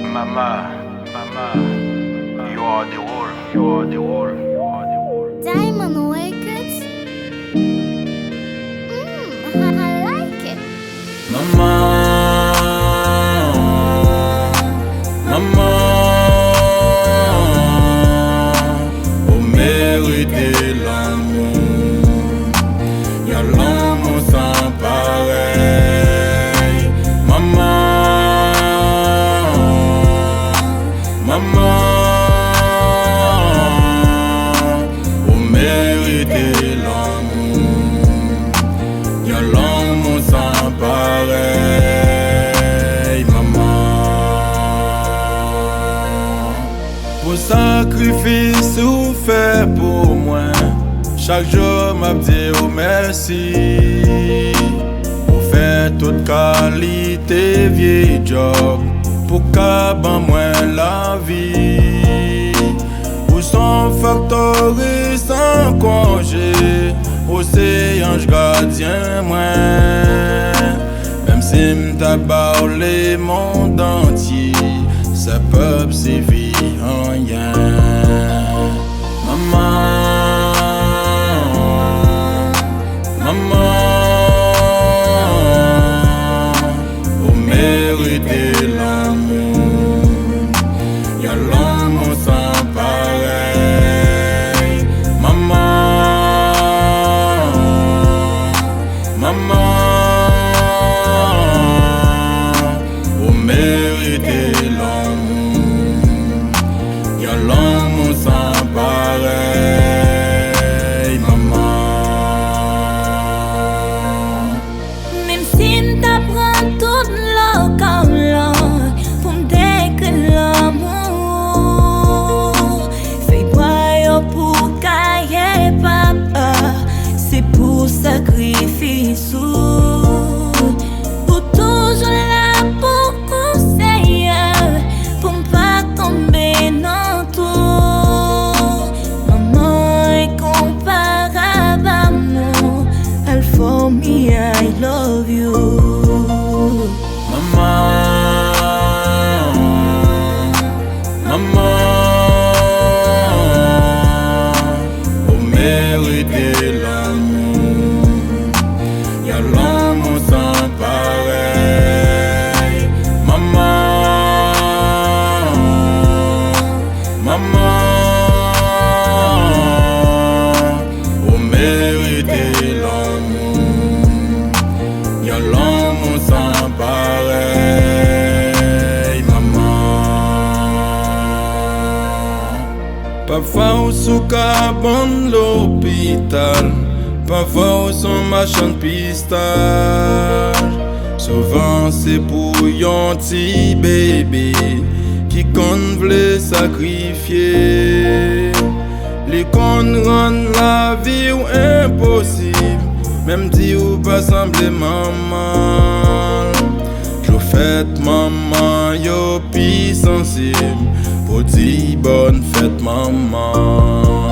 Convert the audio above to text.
Mama, you are the world, you are the world, you are the world. Diamond Records. I like it. Mama, vous méritez l'amour. Y'a l'amour sans pareil. Maman, vous méritez l'amour. Y'a l'amour sans pareil, maman. Vos sacrifices vous fait pour moi. Chaque jour m'a dit oh merci. Vous faites toute qualité vieille job. Pour qu'aban moi la vie. Vous sont factory sans congé. Océan gardien moi. Même si m'ta les monde entier. Ce peuple c'est vie en rien. Maman, vous méritez l'amour. Y'a l'amour sans pareil. Maman, vous méritez l'amour. Y'a l'amour sans pareil, maman. Même si t'apprends tout le comme pour me décrire l'amour, fais-moi pour cahier papa, c'est pour sacrifice pour toujours là pour conseiller, pour ne pas tomber dans tout. Maman est comparable à moi, elle for me, I love you. Maman, vous méritez l'amour. Y'a l'amour sans pareil. Maman, vous méritez l'amour. Y'a l'amour sans pareil, maman. Parfois on sous cabane l'hôpital, parfois on son machin de pistage. Souvent c'est pour yon petit bébé qui qu'on vle sacrifier. Les qu'on rend la vie ou impossible, même si ou pas semble maman. J'o fête maman yo pi sensible, pour dire bonne fête maman.